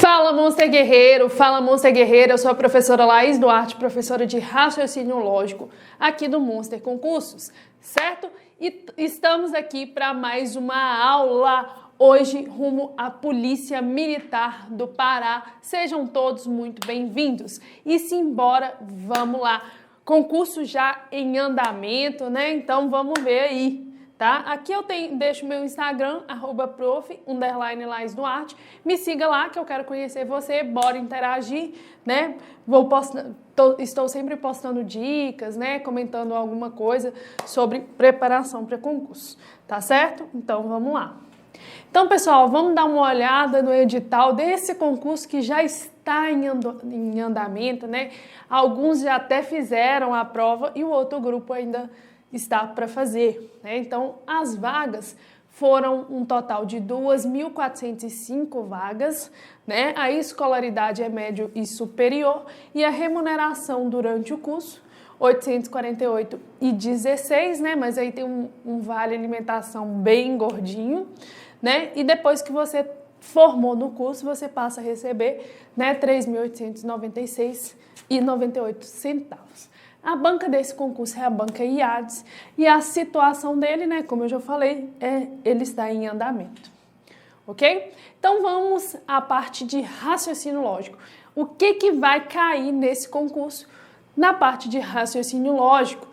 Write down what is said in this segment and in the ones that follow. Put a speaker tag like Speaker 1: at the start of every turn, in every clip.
Speaker 1: Fala, Monster Guerreiro! Fala, Monster Guerreira! Eu sou a professora Laís Duarte, professora de Raciocínio Lógico aqui do Monster Concursos, certo? E estamos aqui para mais uma aula, hoje rumo à Polícia Militar do Pará. Sejam todos muito bem-vindos. E simbora, vamos lá. Concurso já em andamento, né? Então vamos ver aí. Tá? Aqui eu deixo meu Instagram, @prof_LaísDuarte. Me siga lá que eu quero conhecer você, bora interagir, né? Estou sempre postando dicas, né? Comentando alguma coisa sobre preparação para concurso, tá certo? Então vamos lá. Então, pessoal, vamos dar uma olhada no edital desse concurso que já está em andamento, né? Alguns já até fizeram a prova e o outro grupo ainda está para fazer, né? Então, as vagas foram um total de 2.405 vagas, né? A escolaridade é médio e superior e a remuneração durante o curso, 848,16, né? Mas aí tem um vale alimentação bem gordinho, né? E depois que você formou no curso, você passa a receber, né, R$ 3.896,98. A banca desse concurso é a banca IADES e a situação dele, né, como eu já falei, ele está em andamento, ok? Então vamos à parte de raciocínio lógico. O que vai cair nesse concurso na parte de raciocínio lógico?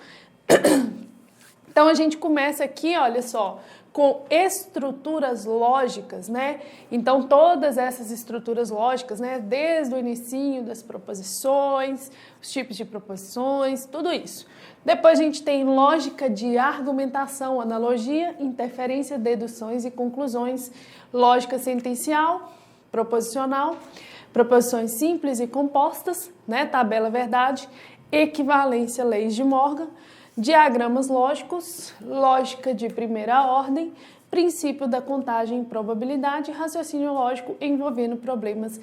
Speaker 1: Então a gente começa aqui, olha só, com estruturas lógicas, né? Então todas essas estruturas lógicas, né, desde o inicinho das proposições, os tipos de proposições, tudo isso. Depois a gente tem lógica de argumentação, analogia, interferência, deduções e conclusões, lógica sentencial, proposicional, proposições simples e compostas, né, tabela verdade, equivalência, leis de Morgan, diagramas lógicos, lógica de primeira ordem, princípio da contagem e probabilidade, raciocínio lógico envolvendo problemas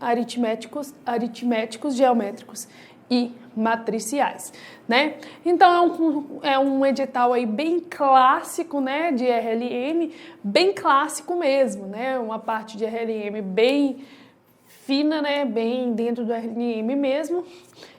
Speaker 1: aritméticos, geométricos e matriciais, né? Então é um edital aí bem clássico, né, de RLM, bem clássico mesmo, né? Uma parte de RLM bem fina, né, bem dentro do RLM mesmo.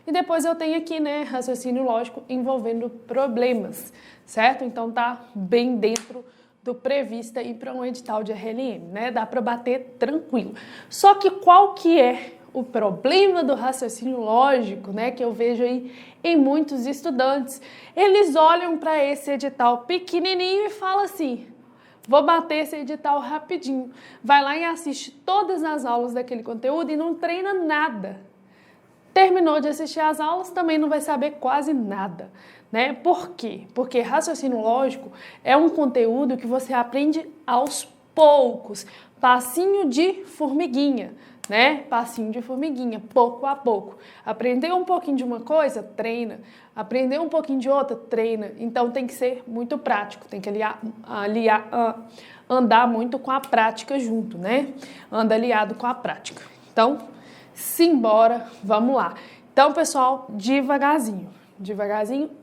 Speaker 1: E depois eu tenho aqui, né, raciocínio lógico envolvendo problemas, certo? Então tá bem dentro do previsto aí para um edital de RLM, né? Dá para bater tranquilo. Só que qual que é o problema do raciocínio lógico, né, que eu vejo aí em muitos estudantes? Eles olham para esse edital pequenininho e falam assim: vou bater esse edital rapidinho. Vai lá e assiste todas as aulas daquele conteúdo e não treina nada. Terminou de assistir às aulas, também não vai saber quase nada, né? Por quê? Porque raciocínio lógico é um conteúdo que você aprende aos poucos, passinho de formiguinha, né? Passinho de formiguinha, pouco a pouco. Aprendeu um pouquinho de uma coisa, treina. Aprendeu um pouquinho de outra, treina. Então tem que ser muito prático, tem que andar muito com a prática junto, né? Anda aliado com a prática. Então, simbora, vamos lá. Então, pessoal, devagarzinho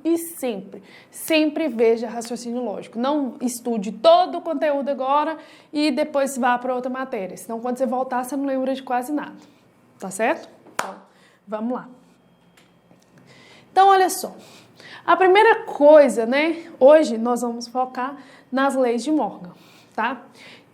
Speaker 1: e sempre veja raciocínio lógico. Não estude todo o conteúdo agora e depois vá para outra matéria. Senão, quando você voltar, você não lembra de quase nada. Tá certo? Então, vamos lá. Então, olha só. A primeira coisa, né? Hoje nós vamos focar nas leis de Morgan, tá?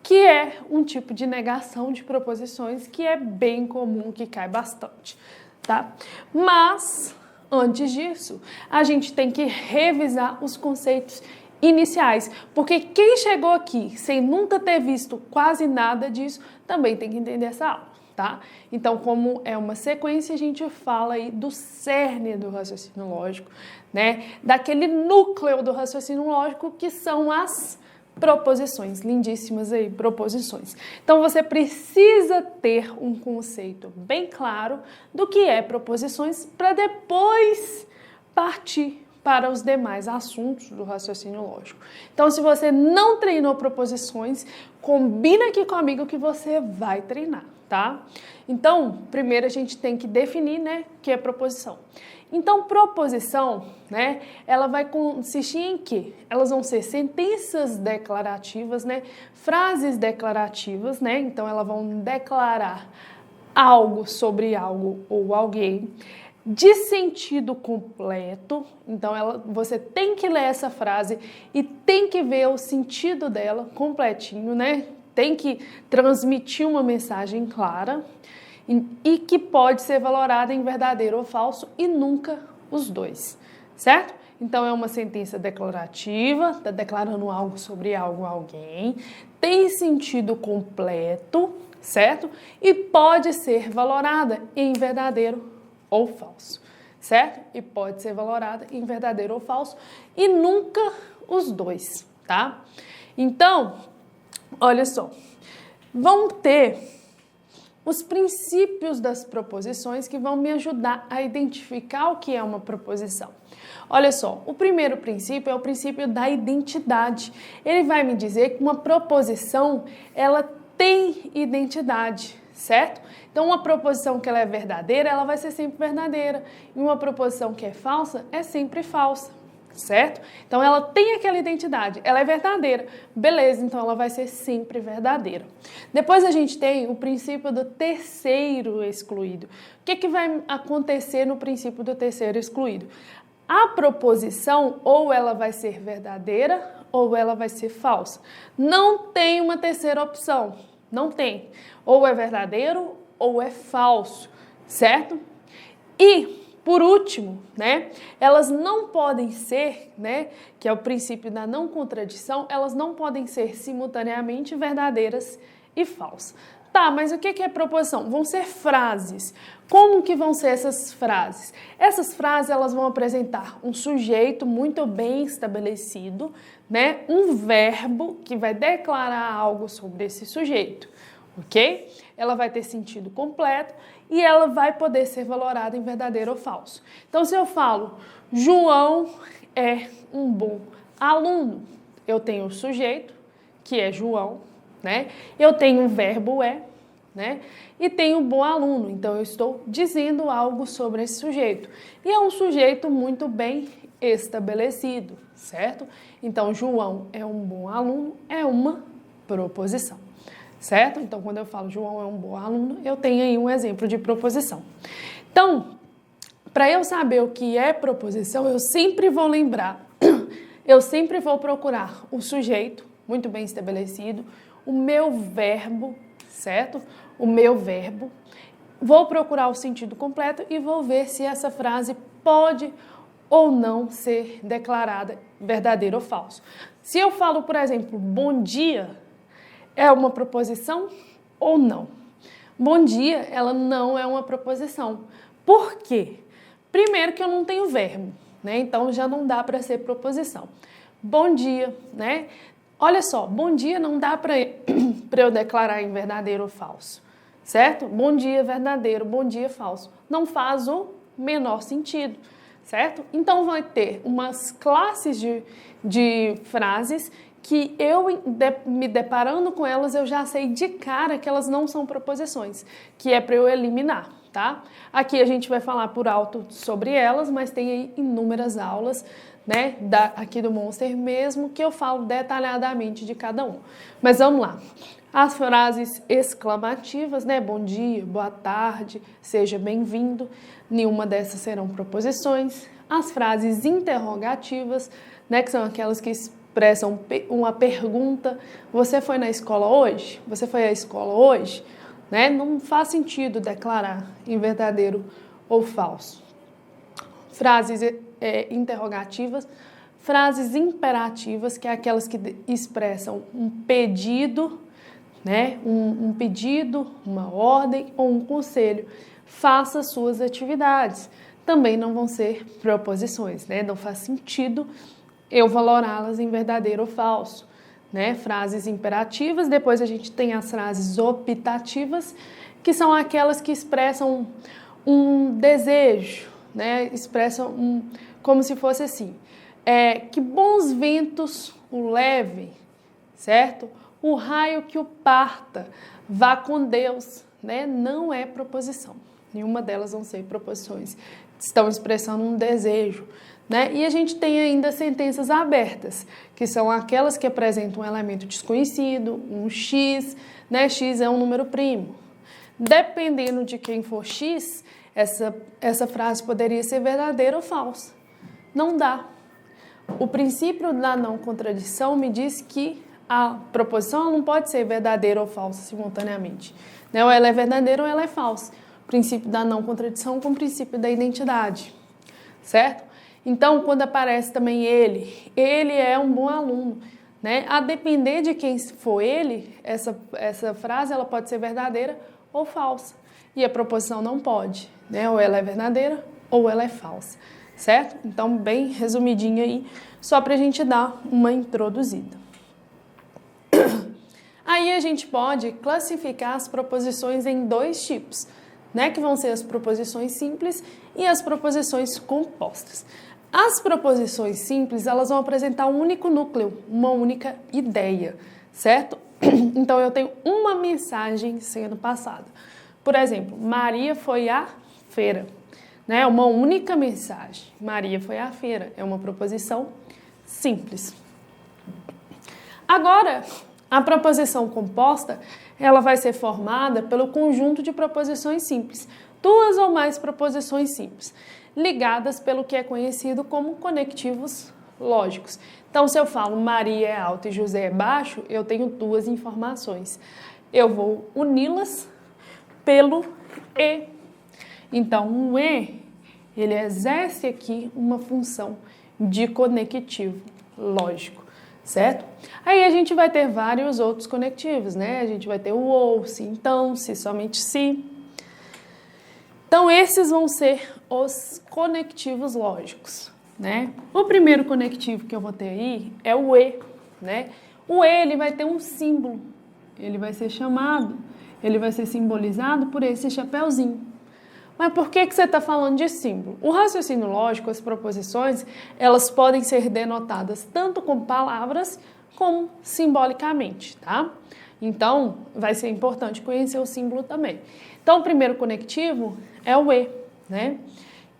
Speaker 1: Que é um tipo de negação de proposições que é bem comum, que cai bastante, tá? Mas, antes disso, a gente tem que revisar os conceitos iniciais, porque quem chegou aqui sem nunca ter visto quase nada disso, também tem que entender essa aula, tá? Então, como é uma sequência, a gente fala aí do cerne do raciocínio lógico, né? Daquele núcleo do raciocínio lógico que são as proposições, lindíssimas aí, proposições. Então, você precisa ter um conceito bem claro do que é proposições para depois partir para os demais assuntos do raciocínio lógico. Então, se você não treinou proposições, combina aqui comigo que você vai treinar, tá? Então, primeiro a gente tem que definir, né, o que é proposição. Então, proposição, né, ela vai consistir em quê? Elas vão ser sentenças declarativas, né, frases declarativas, né, então elas vão declarar algo sobre algo ou alguém, de sentido completo, então você tem que ler essa frase e tem que ver o sentido dela completinho, né, tem que transmitir uma mensagem clara, e que pode ser valorada em verdadeiro ou falso e nunca os dois, certo? Então é uma sentença declarativa, está declarando algo sobre algo ou alguém, tem sentido completo, certo? E pode ser valorada em verdadeiro ou falso, certo? E pode ser valorada em verdadeiro ou falso e nunca os dois, tá? Então, olha só, vão ter os princípios das proposições que vão me ajudar a identificar o que é uma proposição. Olha só, o primeiro princípio é o princípio da identidade. Ele vai me dizer que uma proposição, ela tem identidade, certo? Então, uma proposição que ela é verdadeira, ela vai ser sempre verdadeira. E uma proposição que é falsa, é sempre falsa. Certo? Então, ela tem aquela identidade, ela é verdadeira. Beleza, então ela vai ser sempre verdadeira. Depois a gente tem o princípio do terceiro excluído. O que vai acontecer no princípio do terceiro excluído? A proposição, ou ela vai ser verdadeira, ou ela vai ser falsa. Não tem uma terceira opção, não tem. Ou é verdadeiro, ou é falso, certo? E por último, né, elas não podem ser, né, que é o princípio da não contradição, elas não podem ser simultaneamente verdadeiras e falsas. Tá, mas o que é proposição? Vão ser frases. Como que vão ser essas frases? Essas frases, elas vão apresentar um sujeito muito bem estabelecido, né, um verbo que vai declarar algo sobre esse sujeito, ok? Ela vai ter sentido completo e ela vai poder ser valorada em verdadeiro ou falso. Então, se eu falo, João é um bom aluno, eu tenho o sujeito, que é João, né? Eu tenho o verbo é, né? E tenho um bom aluno, então eu estou dizendo algo sobre esse sujeito. E é um sujeito muito bem estabelecido, certo? Então, João é um bom aluno, é uma proposição. Certo? Então, quando eu falo João é um bom aluno, eu tenho aí um exemplo de proposição. Então, para eu saber o que é proposição, eu sempre vou lembrar, eu sempre vou procurar o sujeito, muito bem estabelecido, o meu verbo, certo? O meu verbo. Vou procurar o sentido completo e vou ver se essa frase pode ou não ser declarada verdadeira ou falsa. Se eu falo, por exemplo, bom dia, é uma proposição ou não? Bom dia, ela não é uma proposição. Por quê? Primeiro que eu não tenho verbo, né? Então já não dá para ser proposição. Bom dia, né? Olha só, bom dia não dá para eu declarar em verdadeiro ou falso, certo? Bom dia verdadeiro, bom dia falso. Não faz o menor sentido, certo? Então vai ter umas classes de frases que eu, me deparando com elas, eu já sei de cara que elas não são proposições, que é para eu eliminar, tá? Aqui a gente vai falar por alto sobre elas, mas tem aí inúmeras aulas, né, aqui do Monster mesmo, que eu falo detalhadamente de cada um. Mas vamos lá. As frases exclamativas, né, bom dia, boa tarde, seja bem-vindo, nenhuma dessas serão proposições. As frases interrogativas, né, que são aquelas que expressam uma pergunta, você foi na escola hoje? Você foi à escola hoje? Né? Não faz sentido declarar em verdadeiro ou falso. Frases interrogativas, frases imperativas, que é aquelas que expressam um pedido, né? Um pedido, uma ordem ou um conselho. Faça suas atividades. Também não vão ser proposições, né? Não faz sentido eu valorá-las em verdadeiro ou falso, né? Frases imperativas, depois a gente tem as frases optativas, que são aquelas que expressam um desejo, né? Expressam como se fosse assim, que bons ventos o levem, certo? O raio que o parta, vá com Deus, né? Não é proposição. Nenhuma delas vão ser proposições. Estão expressando um desejo, né? E a gente tem ainda sentenças abertas, que são aquelas que apresentam um elemento desconhecido, um X, né? X é um número primo. Dependendo de quem for X, essa frase poderia ser verdadeira ou falsa. Não dá. O princípio da não contradição me diz que a proposição não pode ser verdadeira ou falsa simultaneamente. Né? Ou ela é verdadeira ou ela é falsa. O princípio da não contradição com o princípio da identidade. Certo? Então, quando aparece também ele é um bom aluno. Né? A depender de quem for ele, essa frase ela pode ser verdadeira ou falsa. E a proposição não pode. Né? Ou ela é verdadeira ou ela é falsa. Certo? Então, bem resumidinho aí, só para a gente dar uma introduzida. Aí a gente pode classificar as proposições em dois tipos, né? Que vão ser as proposições simples e as proposições compostas. As proposições simples, elas vão apresentar um único núcleo, uma única ideia, certo? Então, eu tenho uma mensagem sendo passada. Por exemplo, Maria foi à feira. Né? Uma única mensagem. Maria foi à feira. É uma proposição simples. Agora, a proposição composta, ela vai ser formada pelo conjunto de proposições simples. Duas ou mais proposições simples, ligadas pelo que é conhecido como conectivos lógicos. Então, se eu falo Maria é alta e José é baixo, eu tenho duas informações. Eu vou uni-las pelo e. Então, o e, ele exerce aqui uma função de conectivo lógico, certo? Aí a gente vai ter vários outros conectivos, né? A gente vai ter o ou, se então, se somente se. Então, esses vão ser os conectivos lógicos, né? O primeiro conectivo que eu vou ter aí é o e, né? O e, ele vai ter um símbolo, ele vai ser chamado, ele vai ser simbolizado por esse chapeuzinho. Mas por que você está falando de símbolo? O raciocínio lógico, as proposições, elas podem ser denotadas tanto com palavras como simbolicamente, tá? Então, vai ser importante conhecer o símbolo também. Então, o primeiro conectivo é o e, né?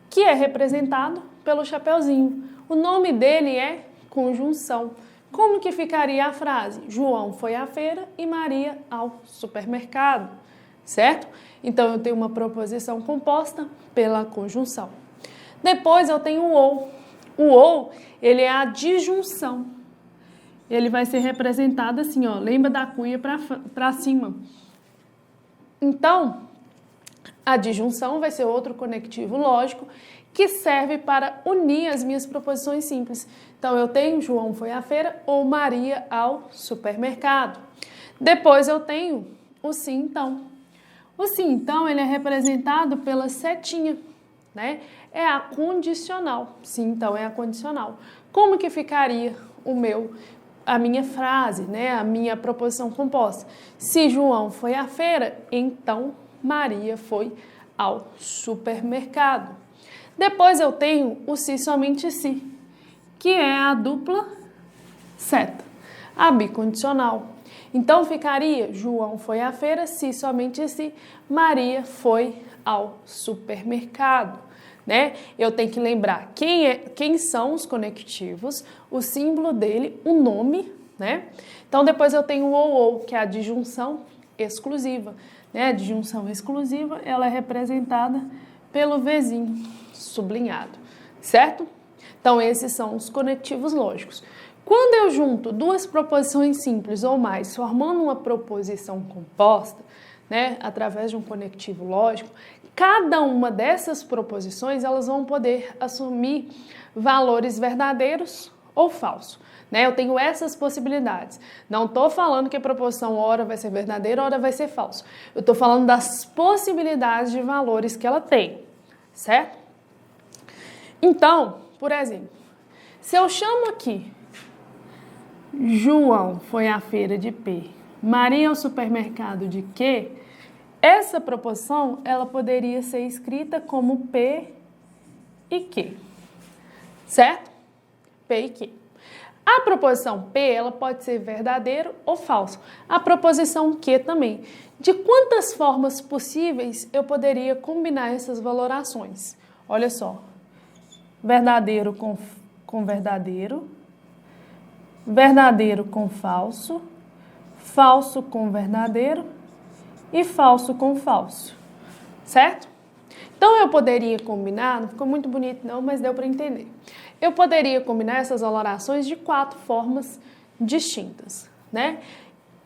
Speaker 1: Que é representado pelo chapeuzinho. O nome dele é conjunção. Como que ficaria a frase? João foi à feira e Maria ao supermercado. Certo? Então, eu tenho uma proposição composta pela conjunção. Depois, eu tenho o ou. O ou, ele é a disjunção. Ele vai ser representado assim, ó, lembra da cunha para cima. Então, a disjunção vai ser outro conectivo lógico que serve para unir as minhas proposições simples. Então, eu tenho João foi à feira ou Maria ao supermercado. Depois, eu tenho o sim, então. O sim, então, ele é representado pela setinha, né? É a condicional. Sim, então, é a condicional. Como que ficaria a minha frase, né? A minha proposição composta? Se João foi à feira, então Maria foi ao supermercado. Depois eu tenho o se somente se, que é a dupla seta, a bicondicional. Então, ficaria, João foi à feira, se somente se, Maria foi ao supermercado, né? Eu tenho que lembrar quem são os conectivos, o símbolo dele, o nome, né? Então, depois eu tenho o ou, que é a disjunção exclusiva, né? A disjunção exclusiva, ela é representada pelo Vzinho sublinhado, certo? Então, esses são os conectivos lógicos. Quando eu junto duas proposições simples ou mais, formando uma proposição composta, né, através de um conectivo lógico, cada uma dessas proposições elas vão poder assumir valores verdadeiros ou falsos. Né? Eu tenho essas possibilidades. Não estou falando que a proposição ora vai ser verdadeira, ora vai ser falso. Eu estou falando das possibilidades de valores que ela tem, certo? Então, por exemplo, se eu chamo aqui João foi à feira de P, Maria ao supermercado de Q, essa proposição ela poderia ser escrita como P e Q, certo? P e Q. A proposição P, ela pode ser verdadeiro ou falso. A proposição Q também. De quantas formas possíveis eu poderia combinar essas valorações? Olha só. Verdadeiro com verdadeiro, verdadeiro com falso, falso com verdadeiro e falso com falso. Certo? Então, eu poderia combinar, não ficou muito bonito não, mas deu para entender. Eu poderia combinar essas valorações de 4 formas distintas, né?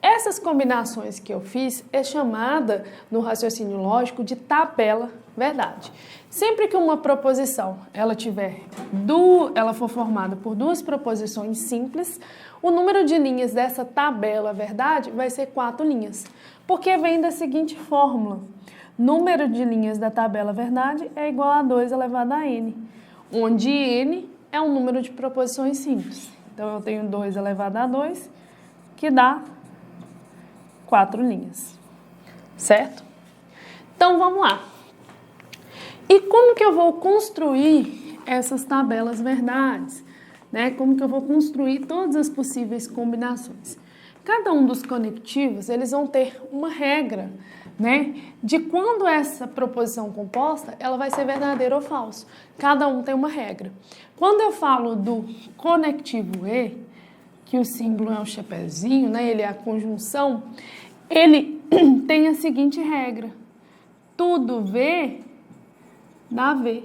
Speaker 1: Essas combinações que eu fiz é chamada, no raciocínio lógico, de tabela verdade. Sempre que uma proposição ela for formada por 2 proposições simples, o número de linhas dessa tabela verdade vai ser 4 linhas, porque vem da seguinte fórmula. Número de linhas da tabela verdade é igual a 2 elevado a n, onde n é um número de proposições simples. Então, eu tenho 2 elevado a 2, que dá 4 linhas, certo? Então, vamos lá. E como que eu vou construir essas tabelas verdades? Né? Como que eu vou construir todas as possíveis combinações? Cada um dos conectivos, eles vão ter uma regra, né, de quando essa proposição composta, ela vai ser verdadeira ou falsa. Cada um tem uma regra. Quando eu falo do conectivo E, que o símbolo é um chapeuzinho, né, ele é a conjunção, ele tem a seguinte regra. Tudo V dá V.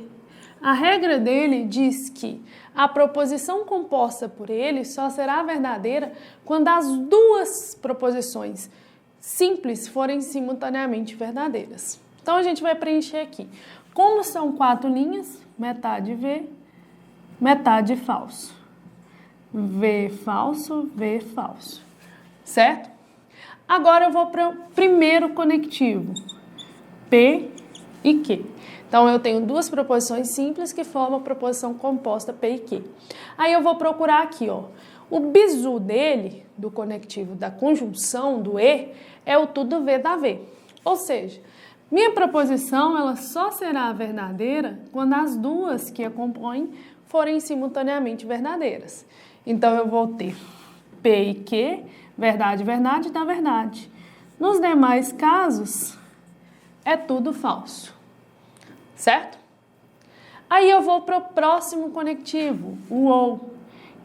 Speaker 1: A regra dele diz que a proposição composta por ele só será verdadeira quando as 2 proposições simples forem simultaneamente verdadeiras. Então, a gente vai preencher aqui. Como são 4 linhas, metade V, metade falso. V falso, V falso. Certo? Agora, eu vou para o primeiro conectivo, P e Q. Então, eu tenho 2 proposições simples que formam a proposição composta P e Q. Aí, eu vou procurar aqui, ó. O bizu dele, do conectivo da conjunção do E, é o tudo V dá V. Ou seja, minha proposição ela só será verdadeira quando as 2 que a compõem forem simultaneamente verdadeiras. Então, eu vou ter P e Q, verdade, verdade, dá verdade. Nos demais casos, é tudo falso. Certo? Aí eu vou para o próximo conectivo, o OU,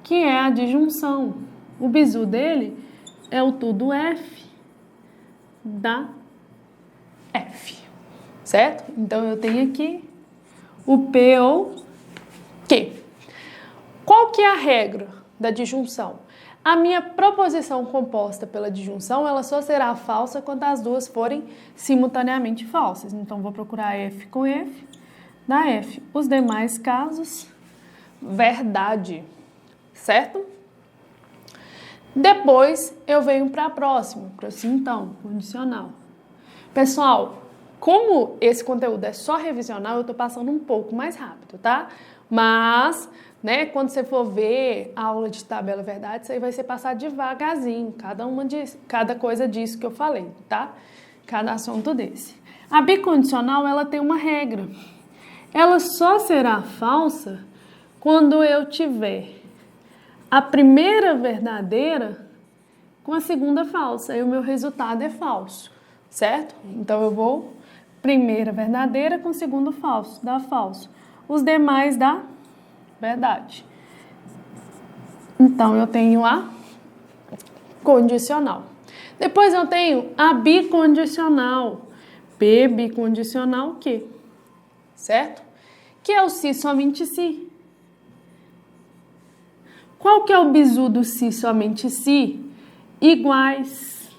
Speaker 1: que é a disjunção. O bizu dele é o tudo F dá F. Certo? Então, eu tenho aqui o P ou Q. Qual que é a regra da disjunção? A minha proposição composta pela disjunção, ela só será falsa quando as 2 forem simultaneamente falsas. Então, vou procurar F com F, dá F. Os demais casos, verdade. Certo? Depois, eu venho para a próxima, para o então, condicional. Pessoal, como esse conteúdo é só revisional, eu estou passando um pouco mais rápido, tá? Mas, né, quando você for ver a aula de tabela verdade, isso aí vai ser passado devagarzinho, cada coisa disso que eu falei, tá? Cada assunto desse. A bicondicional, ela tem uma regra. Ela só será falsa quando eu tiver a primeira verdadeira com a segunda falsa, e o meu resultado é falso, certo? Então, eu vou primeira verdadeira com segundo falso, dá falso. Os demais dá verdade. Então, eu tenho a condicional. Depois, eu tenho a bicondicional. P bicondicional Q, certo? Que é o se somente se. Qual que é o bizu do se somente se? Iguais.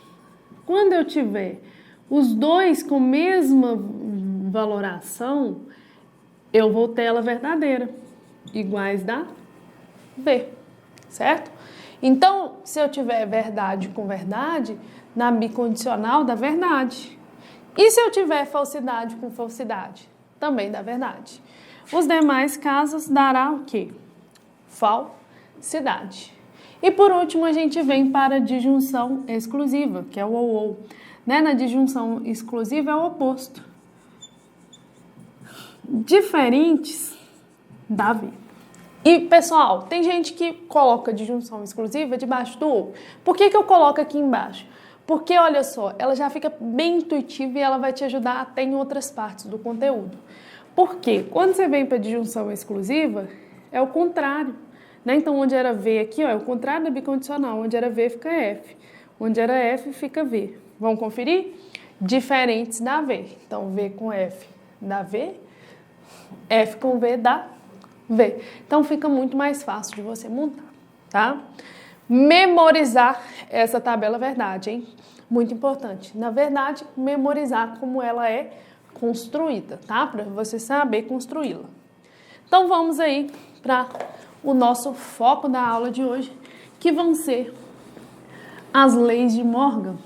Speaker 1: Quando eu tiver os 2 com mesma valoração, eu vou ter ela verdadeira. Iguais dá V, certo? Então, se eu tiver verdade com verdade, na bicondicional dá verdade. E se eu tiver falsidade com falsidade? Também dá verdade. Os demais casos dará o quê? Falsidade. E por último, a gente vem para a disjunção exclusiva, que é o ou. Né? Na disjunção exclusiva é o oposto. Diferentes dá V. E, pessoal, tem gente que coloca disjunção exclusiva debaixo do ou. Por que eu coloco aqui embaixo? Porque, olha só, ela já fica bem intuitiva e ela vai te ajudar até em outras partes do conteúdo. Por quê? Quando você vem para disjunção exclusiva, é o contrário, né? Então, onde era V aqui, ó, é o contrário da bicondicional. Onde era V fica F. Onde era F fica V. Vamos conferir? Diferentes da V. Então, V com F dá V, F com V dá V. Então, fica muito mais fácil de você montar, tá? Memorizar essa tabela verdade, hein? Muito importante. Na verdade, memorizar como ela é construída, tá? Para você saber construí-la. Então, vamos aí para o nosso foco da aula de hoje, que vão ser as leis de Morgan.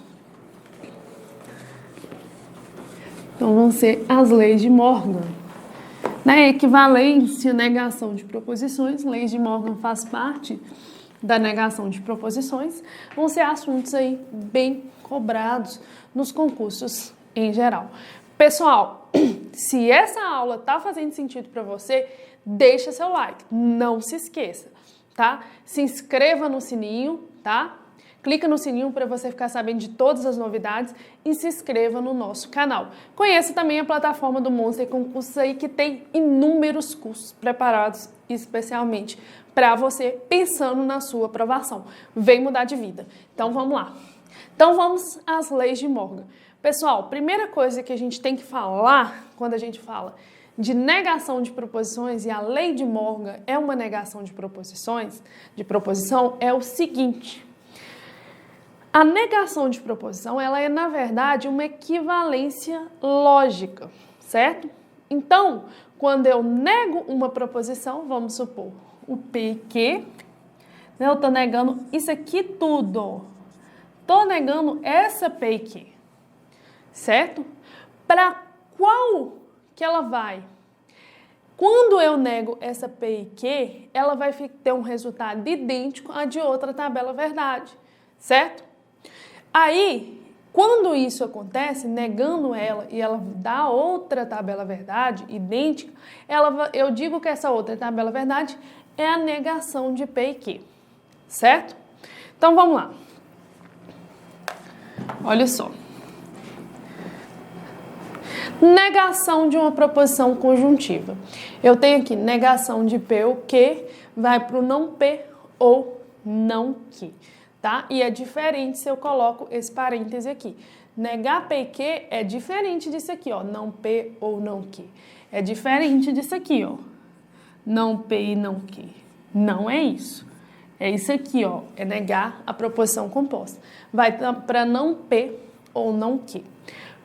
Speaker 1: Então, vão ser as leis de Morgan. Na equivalência, negação de proposições, leis de Morgan faz parte da negação de proposições, vão ser assuntos aí bem cobrados nos concursos em geral. Pessoal, se essa aula tá fazendo sentido para você, deixa seu like, não se esqueça, tá? Se inscreva no sininho, tá? Clica no sininho para você ficar sabendo de todas as novidades e se inscreva no nosso canal. Conheça também a plataforma do Monster Concursos aí, que tem inúmeros cursos preparados especialmente para você pensando na sua aprovação. Vem mudar de vida. Então vamos lá. Então vamos às leis de Morgan. Pessoal, primeira coisa que a gente tem que falar quando a gente fala de negação de proposições, e a lei de Morgan é uma negação de proposição, é o seguinte: a negação de proposição, ela é, na verdade, uma equivalência lógica, certo? Então, quando eu nego uma proposição, vamos supor, o P e Q, né, eu estou negando isso aqui tudo. Estou negando essa P e Q, certo? Para qual que ela vai? Quando eu nego essa P e Q, ela vai ter um resultado idêntico à de outra tabela verdade, certo? Aí, quando isso acontece, negando ela e ela dá outra tabela verdade idêntica, eu digo que essa outra tabela verdade é a negação de P e Q, certo? Então, vamos lá. Olha só. Negação de uma proposição conjuntiva. Eu tenho aqui negação de P ou Q, vai para o não P ou não Q. Tá? E é diferente se eu coloco esse parêntese aqui. Negar P e Q é diferente disso aqui, ó, não P ou não Q. É diferente disso aqui, ó, não P e não Q. Não é isso. É isso aqui, ó, é negar a proposição composta. Vai para não P ou não Q.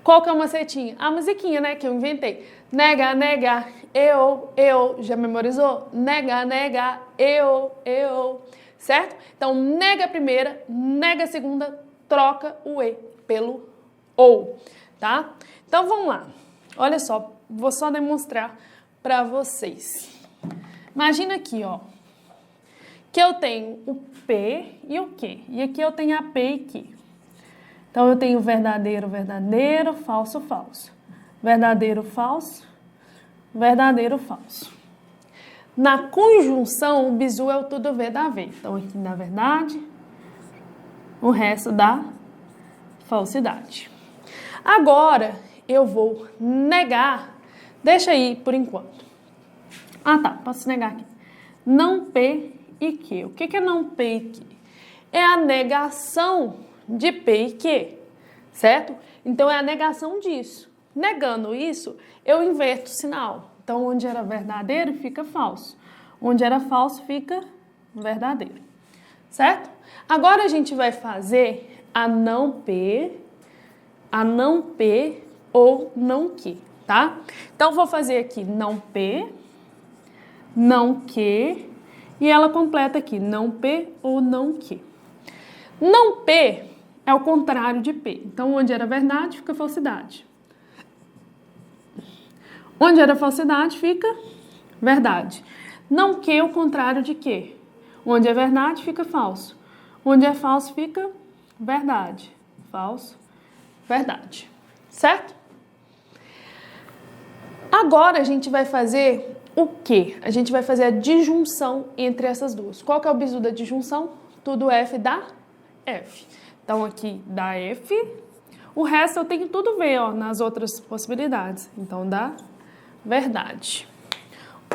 Speaker 1: Qual que é uma setinha? A musiquinha, né, que eu inventei. Negar, negar, eu. Já memorizou? Negar, negar, eu. Certo? Então, nega a primeira, nega a segunda, troca o E pelo OU, tá? Então, vamos lá. Olha só, vou só demonstrar para vocês. Imagina aqui, ó, que eu tenho o P e o Q. E aqui eu tenho a P e Q. Então, eu tenho verdadeiro, verdadeiro, falso, falso. Verdadeiro, falso, verdadeiro, falso. Na conjunção, o bizu é o tudo V da V. Então, aqui dá verdade, o resto dá falsidade. Agora, eu vou negar, deixa aí por enquanto. Ah, tá, posso negar aqui. Não P e Q. O que é não P e Q? É a negação de P e Q, certo? Então, é a negação disso. Negando isso, eu inverto o sinal. Então, onde era verdadeiro, fica falso. Onde era falso, fica verdadeiro. Certo? Agora, a gente vai fazer a não P ou não Q, tá? Então, vou fazer aqui não P, não Q, e ela completa aqui, não P ou não Q. Não P é o contrário de P. Então, onde era verdade, fica falsidade. Onde era falsidade, fica verdade. Não Q é o contrário de Q. Onde é verdade, fica falso. Onde é falso, fica verdade. Falso, verdade. Certo? Agora, a gente vai fazer o quê? A gente vai fazer a disjunção entre essas duas. Qual que é o bizu da disjunção? Tudo F dá F. Então, aqui dá F. O resto eu tenho tudo V, ó, nas outras possibilidades. Então, dá verdade.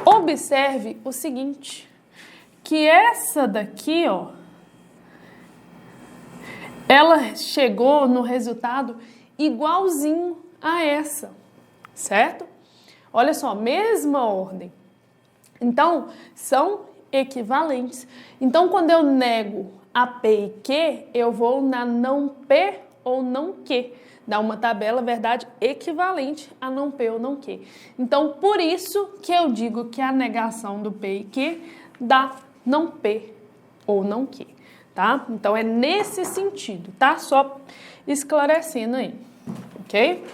Speaker 1: Observe o seguinte, que essa daqui, ó, ela chegou no resultado igualzinho a essa, certo? Olha só, mesma ordem. Então, são equivalentes. Então, quando eu nego a P e Q, eu vou na não P ou não Q. Dá uma tabela, verdade, equivalente a não P ou não Q. Então, por isso que eu digo que a negação do P e Q dá não P ou não Q, tá? Então, é nesse sentido, tá? Só esclarecendo aí, ok?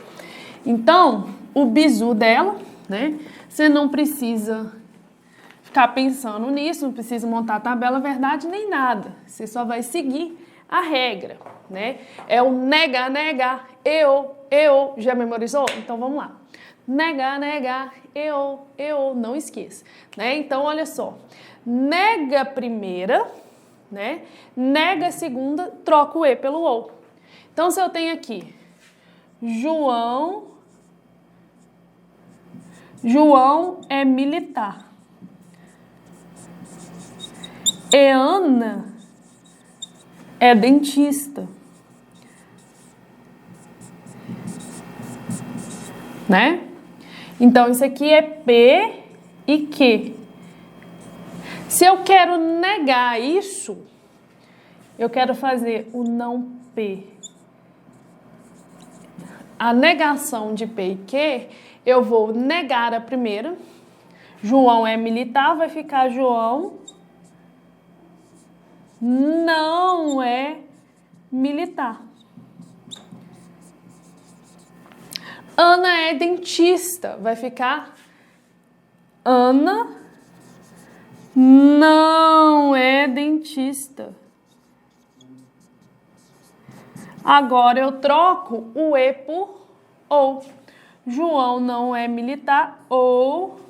Speaker 1: Então, o bizu dela, né? Você não precisa ficar pensando nisso, não precisa montar a tabela, verdade, nem nada. Você só vai seguir a regra, né? É o negar, negar, eu, já memorizou? Então, vamos lá. Negar, negar, eu, não esqueça, né? Então, olha só. Nega a primeira, né? Nega a segunda, troca o E pelo ou. Então, se eu tenho aqui João é militar. E Ana é dentista. Né? Então, isso aqui é P e Q. Se eu quero negar isso, eu quero fazer o não P. A negação de P e Q, eu vou negar a primeira. João é militar, vai ficar João não é militar. Ana é dentista, vai ficar Ana não é dentista. Agora eu troco o E por ou. João não é militar ou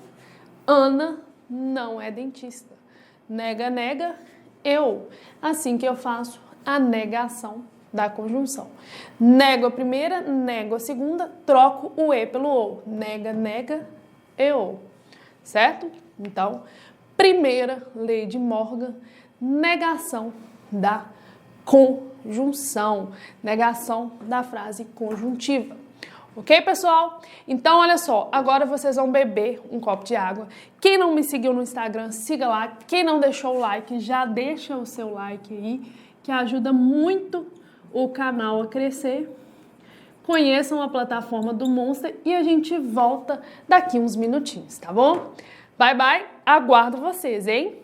Speaker 1: Ana não é dentista. Nega, nega, eu. Assim que eu faço a negação da conjunção. Nego a primeira, nego a segunda, troco o E pelo ou. Nega, nega, eu. Certo? Então, primeira lei de Morgan, negação da conjunção. Negação da frase conjuntiva. Ok, pessoal? Então, olha só, agora vocês vão beber um copo de água. Quem não me seguiu no Instagram, siga lá. Quem não deixou o like, já deixa o seu like aí, que ajuda muito o canal a crescer. Conheçam a plataforma do Monster e a gente volta daqui uns minutinhos, tá bom? Bye, bye. Aguardo vocês, hein?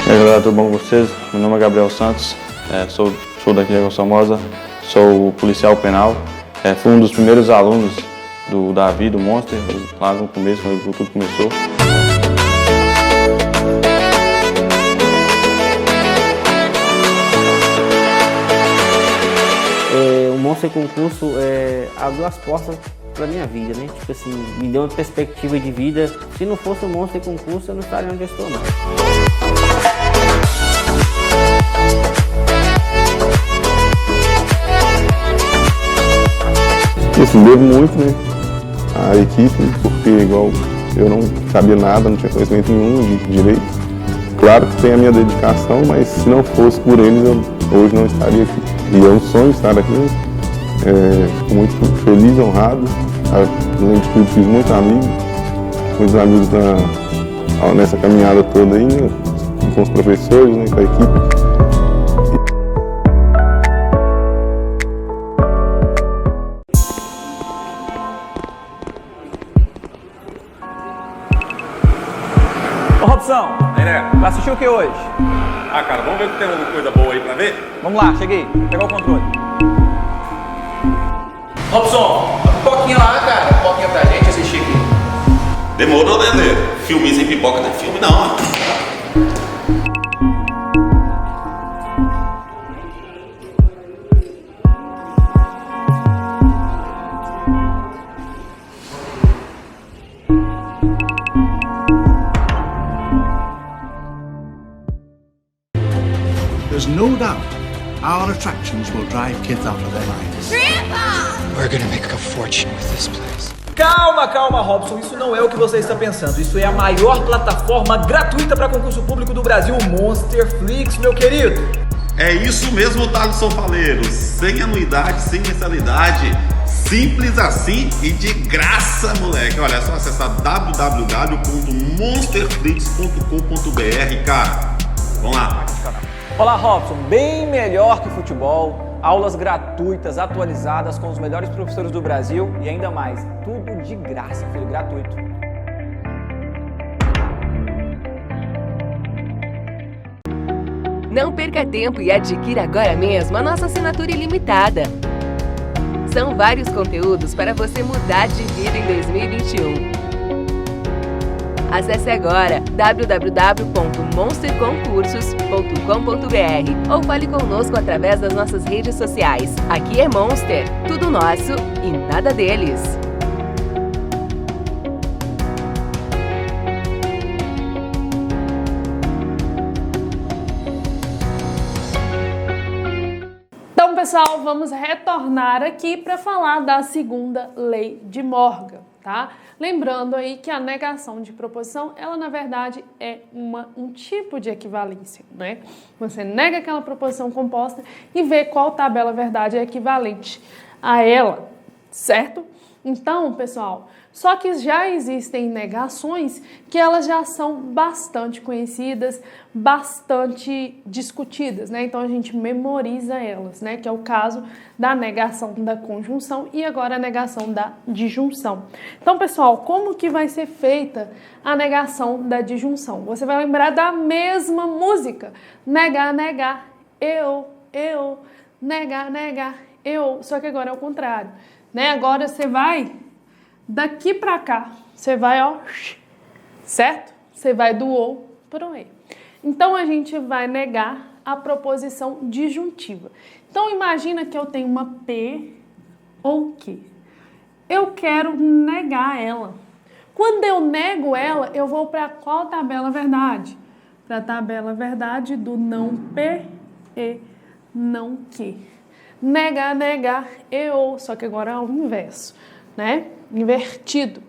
Speaker 2: E aí, galera, tudo bom com vocês? Meu nome é Gabriel Santos, sou daqui de Água Formosa, sou policial penal, fui um dos primeiros alunos do Davi, do Monster, lá no começo, quando tudo começou.
Speaker 3: O Monster Concurso abriu as portas para minha vida, né? Tipo assim, me deu uma perspectiva de vida. Se não fosse o Monster Concurso, eu não estaria onde eu estou, não.
Speaker 4: Assim, devo muito, né, à equipe, porque igual eu não sabia nada, não tinha conhecimento nenhum de direito. Claro que tem a minha dedicação, mas se não fosse por eles, eu hoje não estaria aqui. E é um sonho estar aqui, fico muito feliz, honrado. Além de tudo, fiz muitos amigos nessa caminhada toda aí, né, com os professores, né, com a equipe.
Speaker 5: Ô Robson, vai assistir o que hoje?
Speaker 6: Ah, cara, vamos ver se tem alguma coisa boa aí pra ver?
Speaker 5: Vamos lá, cheguei. Pegou o controle.
Speaker 6: Robson, a pipoquinha lá, cara. Pipoquinha pra gente assistir aqui. Demorou. filminho sem pipoca não é filme não, ó.
Speaker 7: There's no doubt our attractions will drive kids out of their minds.
Speaker 8: We're gonna make a fortune with this place.
Speaker 5: Calma, calma, Robson. Isso não é o que você está pensando. Isso é a maior plataforma gratuita para concurso público do Brasil, Monsterflix, meu querido.
Speaker 6: É isso mesmo, Thaleson Faleiro. Sem anuidade, sem mensalidade. Simples assim e de graça, moleque. Olha, é só acessar www.monsterflix.com.br, cara. Vamos lá.
Speaker 5: Olá, Robson. Bem melhor que futebol. Aulas gratuitas, atualizadas, com os melhores professores do Brasil e ainda mais. Tudo de graça, filho, gratuito.
Speaker 9: Não perca tempo e adquira agora mesmo a nossa assinatura ilimitada. São vários conteúdos para você mudar de vida em 2021. Acesse agora www.monsterconcursos.com.br ou fale conosco através das nossas redes sociais. Aqui é Monster, tudo nosso e nada deles.
Speaker 1: Então, pessoal, vamos retornar aqui para falar da segunda lei de Morgan, tá? Lembrando aí que a negação de proposição, ela na verdade é um tipo de equivalência, né? Você nega aquela proposição composta e vê qual tabela verdade é equivalente a ela, certo? Então, pessoal, só que já existem negações que elas já são bastante conhecidas, bastante discutidas, né? Então a gente memoriza elas, né? Que é o caso da negação da conjunção e agora a negação da disjunção. Então, pessoal, como que vai ser feita a negação da disjunção? Você vai lembrar da mesma música. Negar, negar, eu, negar, negar, eu. Só que agora é o contrário, né? Agora você vai daqui pra cá, você vai, ó, certo? Você vai do ou pro e. Então, a gente vai negar a proposição disjuntiva. Então, imagina que eu tenho uma P ou Q. Eu quero negar ela. Quando eu nego ela, eu vou para qual tabela verdade? Para a tabela verdade do não P e não Q. Negar, negar, eu, só que agora é o inverso, né? Invertido.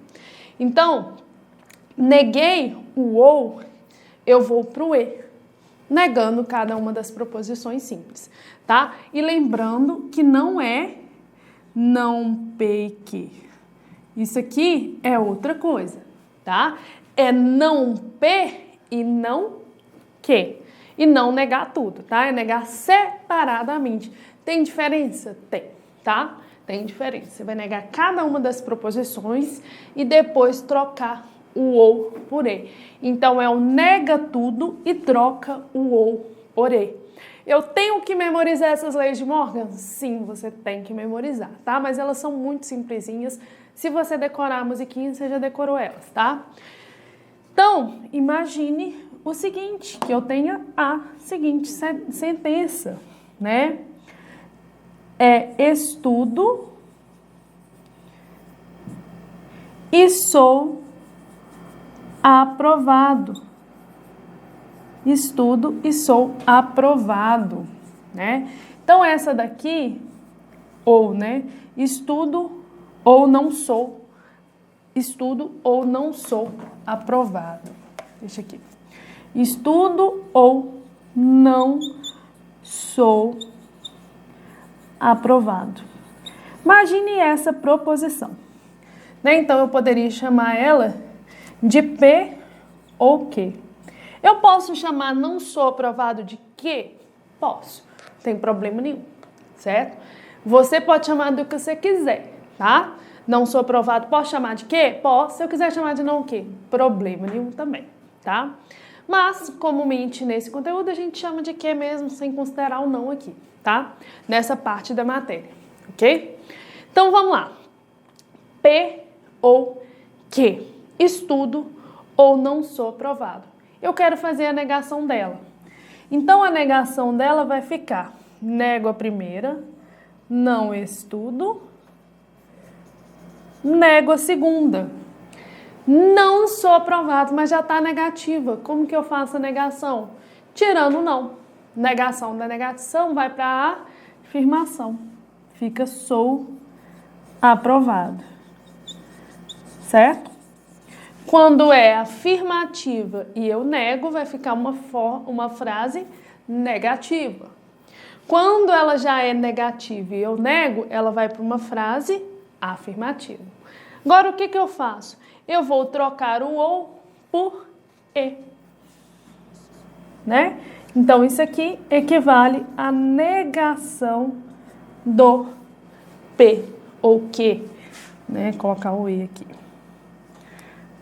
Speaker 1: Então, neguei o ou, eu vou para o e, negando cada uma das proposições simples, tá? E lembrando que não é não P e Q. Isso aqui é outra coisa, tá? É não P e não Q. E não negar tudo, tá? É negar separadamente. Tem diferença? Tem, tá? Tem diferença. Você vai negar cada uma das proposições e depois trocar o ou por e. Então, é o nega tudo e troca o ou por e. Eu tenho que memorizar essas leis de Morgan? Sim, você tem que memorizar, tá? Mas elas são muito simplesinhas. Se você decorar a musiquinha, você já decorou elas, tá? Então, imagine o seguinte, que eu tenha a seguinte sentença, né? Estudo e sou aprovado. Estudo e sou aprovado, né? Então, essa daqui, ou, né? Estudo ou não sou. Estudo ou não sou aprovado. Deixa aqui. Estudo ou não sou aprovado. Imagine essa proposição, né? Então, eu poderia chamar ela de P ou Q. Eu posso chamar não sou aprovado de Q? Posso. Não tem problema nenhum, certo? Você pode chamar do que você quiser, tá? Não sou aprovado, posso chamar de Q? Posso. Se eu quiser chamar de não Q, problema nenhum também, tá? Mas, comumente, nesse conteúdo, a gente chama de Q mesmo, sem considerar o não aqui, tá? Nessa parte da matéria, ok? Então, vamos lá. P ou Q. Estudo ou não sou aprovado. Eu quero fazer a negação dela. Então, a negação dela vai ficar: nego a primeira, não estudo, nego a segunda. Não sou aprovado, mas já está negativa. Como que eu faço a negação? Tirando não. Negação da negação vai para a afirmação. Fica sou aprovado. Certo? Quando é afirmativa e eu nego, vai ficar uma frase negativa. Quando ela já é negativa e eu nego, ela vai para uma frase afirmativa. Agora, o que eu faço? Eu vou trocar o ou por e. Né? Então, isso aqui equivale à negação do P ou que. Né? Colocar o e aqui.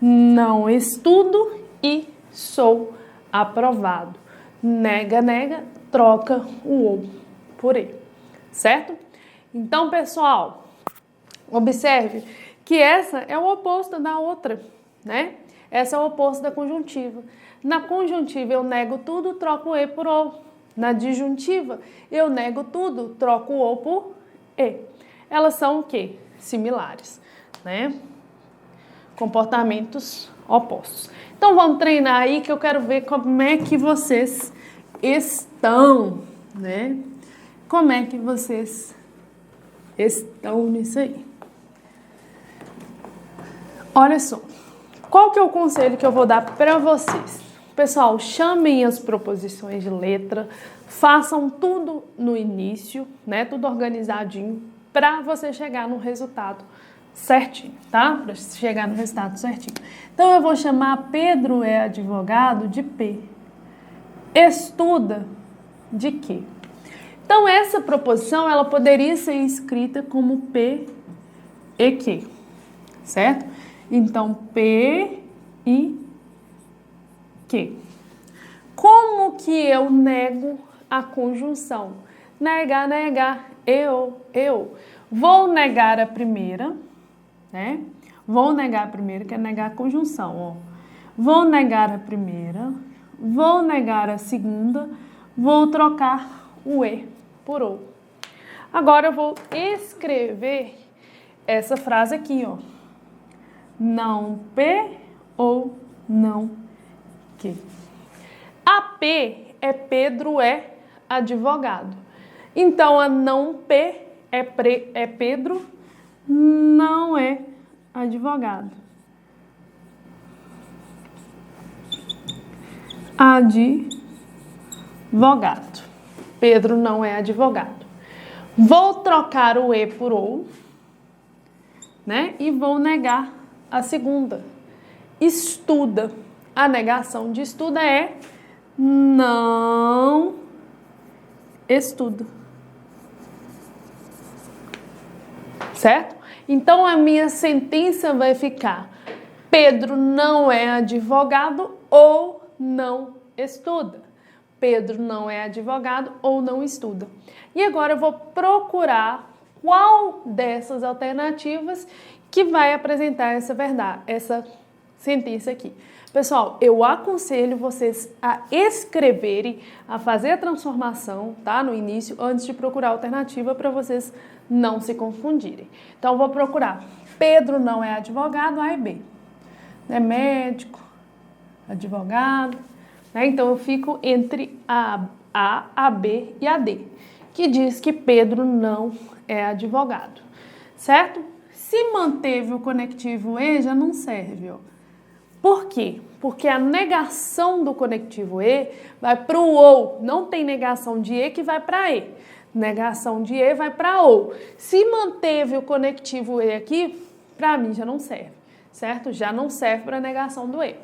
Speaker 1: Não estudo e sou aprovado. Nega, nega, troca o ou por e. Certo? Então, pessoal, observe que essa é o oposto da outra, né? Essa é o oposto da conjuntiva. Na conjuntiva, eu nego tudo, troco o e por ou. Na disjuntiva, eu nego tudo, troco o ou por e. Elas são o quê? Similares, né? Comportamentos opostos. Então, vamos treinar aí que eu quero ver como é que vocês estão, né? Como é que vocês estão nisso aí? Olha só, qual que é o conselho que eu vou dar para vocês? Pessoal, chamem as proposições de letra, façam tudo no início, né? Tudo organizadinho, para você chegar no resultado certinho, tá? Para chegar no resultado certinho. Então, eu vou chamar Pedro é advogado de P. Estuda de quê? Então, essa proposição, ela poderia ser escrita como P e Q, certo? Então, P e Q. Como que eu nego a conjunção? Negar, negar, eu. Vou negar a primeira, né? Vou negar a primeira, que é negar a conjunção, ó. Vou negar a primeira, vou negar a segunda, vou trocar o e por ou. Agora eu vou escrever essa frase aqui, ó. Não P ou não Q. A P é Pedro é advogado. Então, a não P é Pedro não é advogado. Advogado. Pedro não é advogado. Vou trocar o e por ou, né? E vou negar a segunda. Estuda. A negação de estuda é não estuda. Certo? Então, a minha sentença vai ficar: Pedro não é advogado ou não estuda. Pedro não é advogado ou não estuda. E agora eu vou procurar qual dessas alternativas que vai apresentar essa sentença aqui. Pessoal, eu aconselho vocês a escreverem, a fazer a transformação, tá? No início, antes de procurar a alternativa, para vocês não se confundirem. Então, eu vou procurar Pedro não é advogado, A e B. É médico, advogado, né? Então, eu fico entre a B e a D, que diz que Pedro não é advogado, certo? Se manteve o conectivo E, já não serve, ó. Por quê? Porque a negação do conectivo E vai para o ou. Não tem negação de E que vai para E. Negação de E vai para ou. Se manteve o conectivo E aqui, para mim já não serve, certo? Já não serve para a negação do E.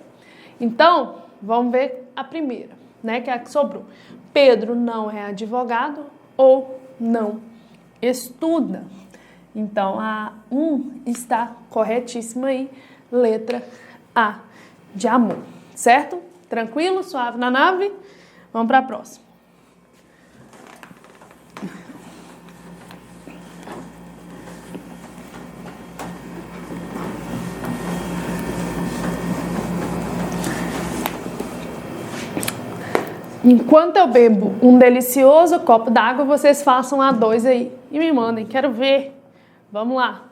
Speaker 1: Então, vamos ver a primeira, né? Que é a que sobrou. Pedro não é advogado ou não estuda. Então, a 1 está corretíssima aí, letra A de amor, certo? Tranquilo, suave na nave? Vamos para a próxima. Enquanto eu bebo um delicioso copo d'água, vocês façam a 2 aí e me mandem. Quero ver. Vamos lá.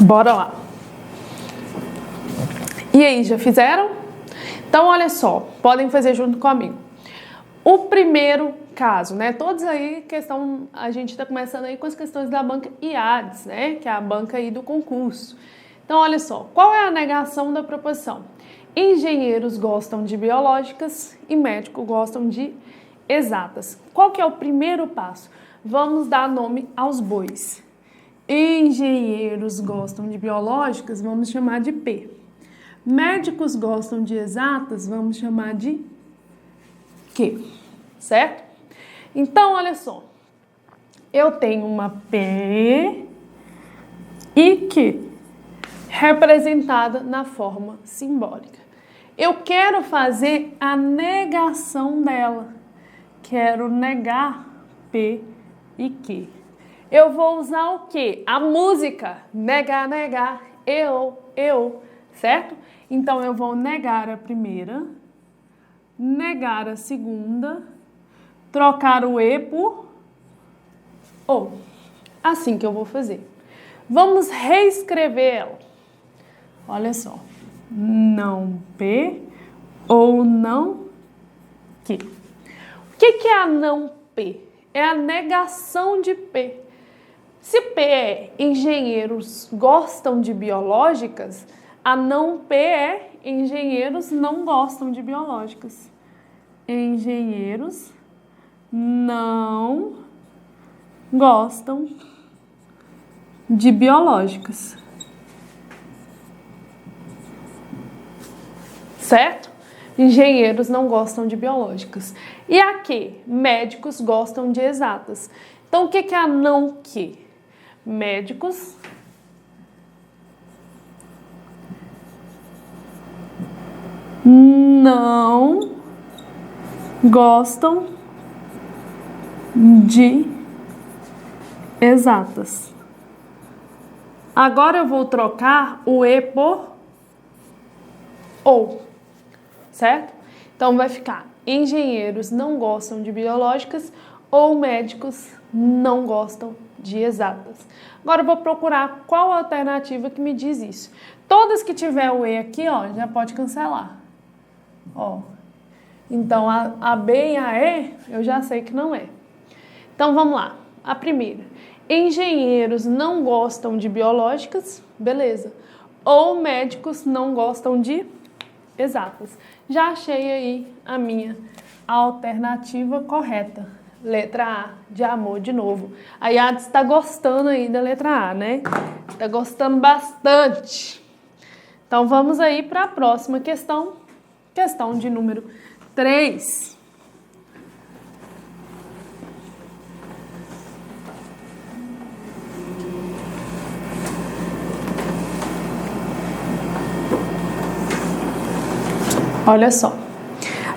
Speaker 1: Bora lá. E aí, já fizeram? Então, olha só, podem fazer junto comigo. O primeiro caso, né? Todos aí, a gente tá começando aí com as questões da banca IADES, né? Que é a banca aí do concurso. Então, olha só, qual é a negação da proposição? Engenheiros gostam de biológicas e médicos gostam de exatas. Qual que é o primeiro passo? Vamos dar nome aos bois. Engenheiros gostam de biológicas, vamos chamar de P. Médicos gostam de exatas, vamos chamar de Q, certo? Então, olha só, eu tenho uma P e Q representada na forma simbólica. Eu quero fazer a negação dela. Quero negar P e Q. Eu vou usar o quê? A música. Negar, negar, eu, certo? Então, eu vou negar a primeira, negar a segunda, trocar o E por O. Assim que eu vou fazer. Vamos reescrever ela. Olha só. Não P ou não Q. O que é a não P? É a negação de P. Se P é engenheiros gostam de biológicas, a não P é engenheiros não gostam de biológicas. Engenheiros não gostam de biológicas. Certo? Engenheiros não gostam de biológicas. E aqui, médicos gostam de exatas. Então, o que é a não que? Médicos não gostam de exatas. Agora eu vou trocar o E por OU, certo? Então vai ficar: engenheiros não gostam de biológicas ou médicos não gostam de exatas. Agora eu vou procurar qual a alternativa que me diz isso. Todas que tiver o E aqui, ó, já pode cancelar. Ó. Então a B e a E eu já sei que não é. Então vamos lá. A primeira. Engenheiros não gostam de biológicas, beleza. Ou médicos não gostam de exatas. Já achei aí a minha alternativa correta. Letra A, de amor, de novo. A Yades está gostando aí da letra A, né? Está gostando bastante. Então, vamos aí para a próxima questão. Questão de número 3. Olha só.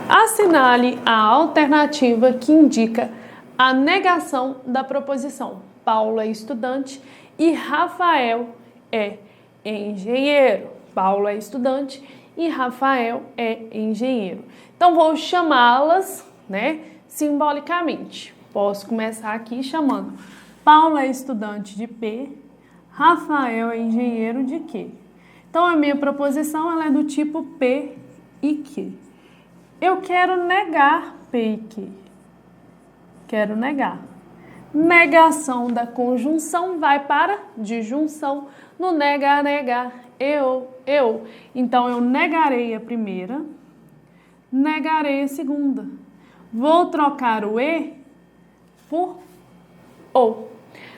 Speaker 1: Assinale a alternativa que indica a negação da proposição. Paulo é estudante e Rafael é engenheiro. Paulo é estudante e Rafael é engenheiro. Então, vou chamá-las, né, simbolicamente. Posso começar aqui chamando Paulo é estudante de P, Rafael é engenheiro de Q. Então, a minha proposição ela é do tipo P e Q. Eu quero negar P e Q. Quero negar. Negação da conjunção vai para disjunção. No negar, negar, eu. Então, eu negarei a primeira, negarei a segunda. Vou trocar o E por O.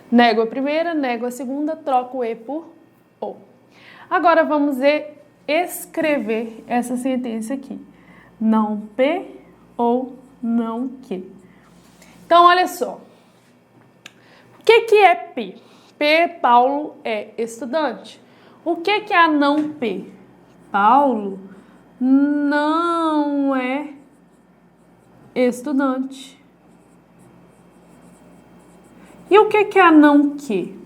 Speaker 1: Nego a primeira, nego a segunda, troco o E por O. Agora, vamos escrever essa sentença aqui. Não P ou não Q. Então, olha só. O que é P? P, Paulo é estudante. O que é a não P? Paulo não é estudante. E o que é a não que?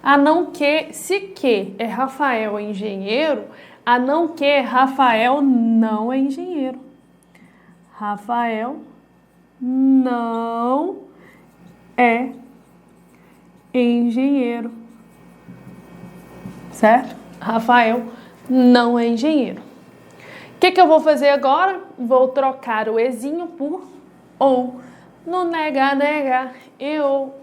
Speaker 1: A não que, se que é Rafael é engenheiro, a não que é Rafael não é engenheiro. Rafael não é engenheiro. Certo? Rafael não é engenheiro. O que eu vou fazer agora? Vou trocar o ezinho por ou. No nega, eu.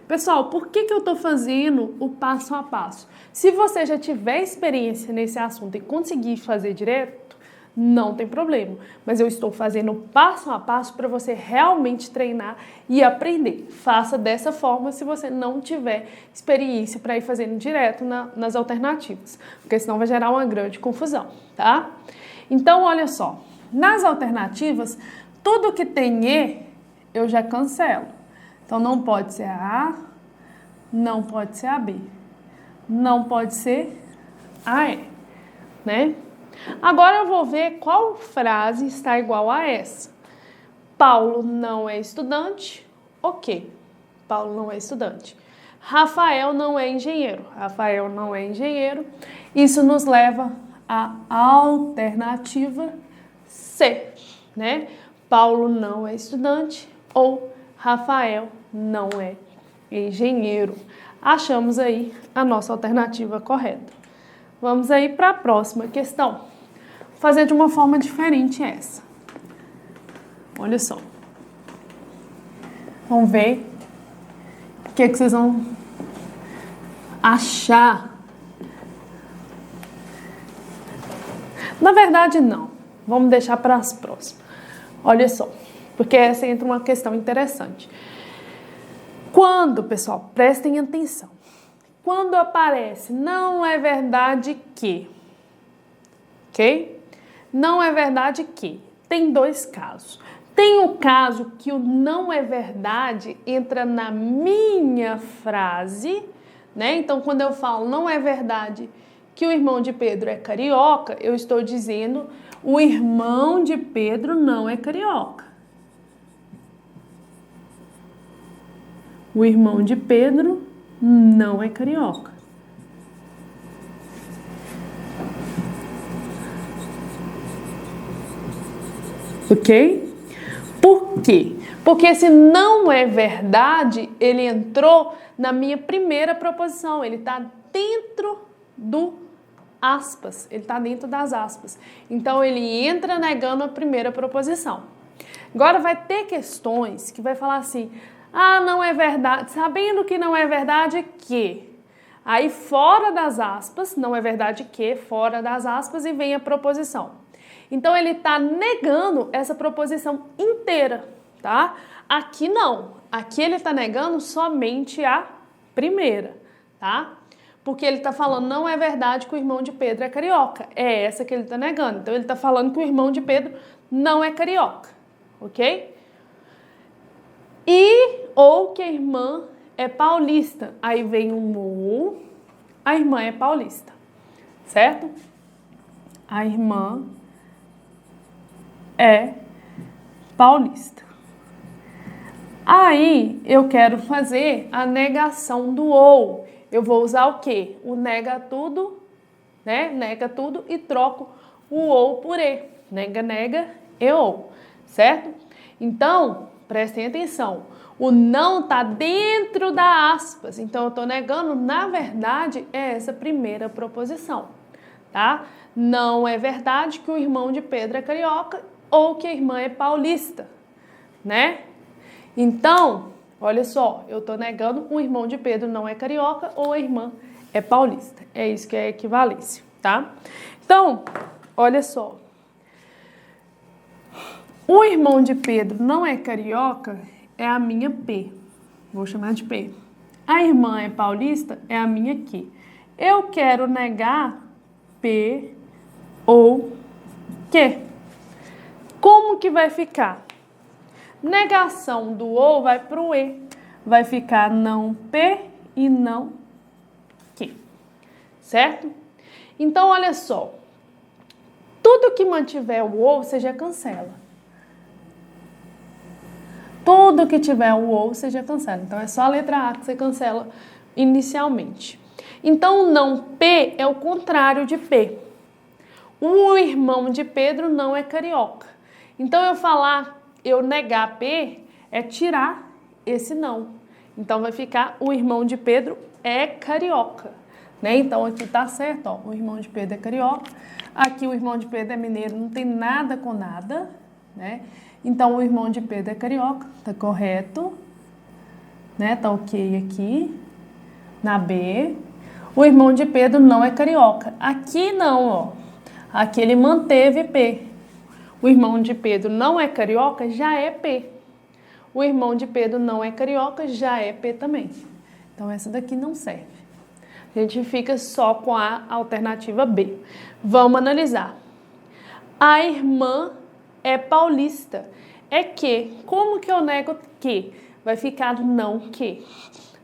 Speaker 1: Pessoal, por que eu estou fazendo o passo a passo? Se você já tiver experiência nesse assunto e conseguir fazer direto, não tem problema. Mas eu estou fazendo passo a passo para você realmente treinar e aprender. Faça dessa forma se você não tiver experiência para ir fazendo direto nas alternativas, porque senão vai gerar uma grande confusão, tá? Então, olha só, nas alternativas, tudo que tem E, eu já cancelo. Então, não pode ser a A, não pode ser a B, não pode ser a E, né? Agora eu vou ver qual frase está igual a essa. Paulo não é estudante, ok. Paulo não é estudante. Rafael não é engenheiro. Rafael não é engenheiro. Isso nos leva à alternativa C, né? Paulo não é estudante ou Rafael não é engenheiro. Achamos aí a nossa alternativa correta. Vamos aí para a próxima questão. Vou fazer de uma forma diferente essa. Olha só. Vamos ver o que vocês vão achar. Na verdade, não. Vamos deixar para as próximas. Olha só, porque essa entra uma questão interessante. Quando, pessoal, prestem atenção. Quando aparece não é verdade que, ok? Não é verdade que. Tem dois casos. Tem o caso que o não é verdade entra na minha frase, né? Então, quando eu falo não é verdade que o irmão de Pedro é carioca, eu estou dizendo o irmão de Pedro não é carioca. O irmão de Pedro não é carioca. Ok? Por quê? Porque esse não é verdade, ele entrou na minha primeira proposição. Ele está dentro do aspas. Ele está dentro das aspas. Então, ele entra negando a primeira proposição. Agora, vai ter questões que vai falar assim... Ah, não é verdade. Sabendo que não é verdade que. Aí, fora das aspas, não é verdade que, fora das aspas, e vem a proposição. Então, ele está negando essa proposição inteira, tá? Aqui não. Aqui ele está negando somente a primeira, tá? Porque ele está falando, não é verdade que o irmão de Pedro é carioca. É essa que ele está negando. Então, ele está falando que o irmão de Pedro não é carioca, ok? Ou que a irmã é paulista. Aí vem um ou, a irmã é paulista, certo? A irmã é paulista. Aí eu quero fazer a negação do ou. Eu vou usar o quê? O nega tudo, né? Nega tudo e troco o ou por e. Nega, e ou, certo? Então, prestem atenção. O não está dentro da aspas. Então, eu estou negando, na verdade, é essa primeira proposição, tá? Não é verdade que o irmão de Pedro é carioca ou que a irmã é paulista, né? Então, olha só, eu estou negando o irmão de Pedro não é carioca ou a irmã é paulista. É isso que é equivalência, tá? Então, olha só. O irmão de Pedro não é carioca é a minha P. Vou chamar de P. A irmã é paulista é a minha Q. Eu quero negar P ou Q. Como que vai ficar? Negação do ou vai para o E. Vai ficar não P e não Q. Certo? Então, olha só. Tudo que mantiver o ou, você já cancela. Tudo Tudo que tiver o ou, você já cancela. Então, é só a letra A que você cancela inicialmente. Então, o não P é o contrário de P. O irmão de Pedro não é carioca. Então, eu negar P é tirar esse não. Então, vai ficar o irmão de Pedro é carioca. Né? Então, aqui tá certo, ó, o irmão de Pedro é carioca. Aqui o irmão de Pedro é mineiro, não tem nada com nada, né? Então, o irmão de Pedro é carioca, tá correto, né? Tá ok aqui, na B. O irmão de Pedro não é carioca. Aqui não, ó. Aqui ele manteve P. O irmão de Pedro não é carioca, já é P. O irmão de Pedro não é carioca, já é P também. Então, essa daqui não serve. A gente fica só com a alternativa B. Vamos analisar. A irmã é paulista. É que. Como que eu nego que? Vai ficar não que.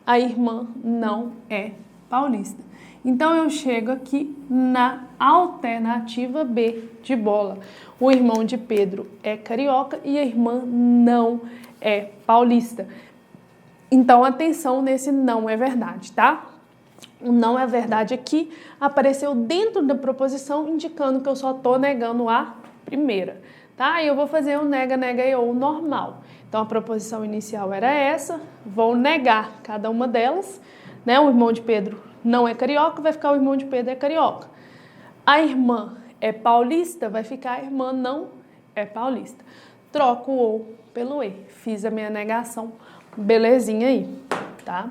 Speaker 1: A irmã não é paulista. Então, eu chego aqui na alternativa B de bola. O irmão de Pedro é carioca e a irmã não é paulista. Então, atenção nesse não é verdade, tá? O não é verdade aqui apareceu dentro da proposição, indicando que eu só estou negando a primeira, tá? E eu vou fazer o nega, nega e ou normal. Então, a proposição inicial era essa, vou negar cada uma delas, né? O irmão de Pedro não é carioca, vai ficar o irmão de Pedro é carioca. A irmã é paulista, vai ficar a irmã não é paulista. Troco o ou pelo e. Fiz a minha negação, belezinha aí, tá?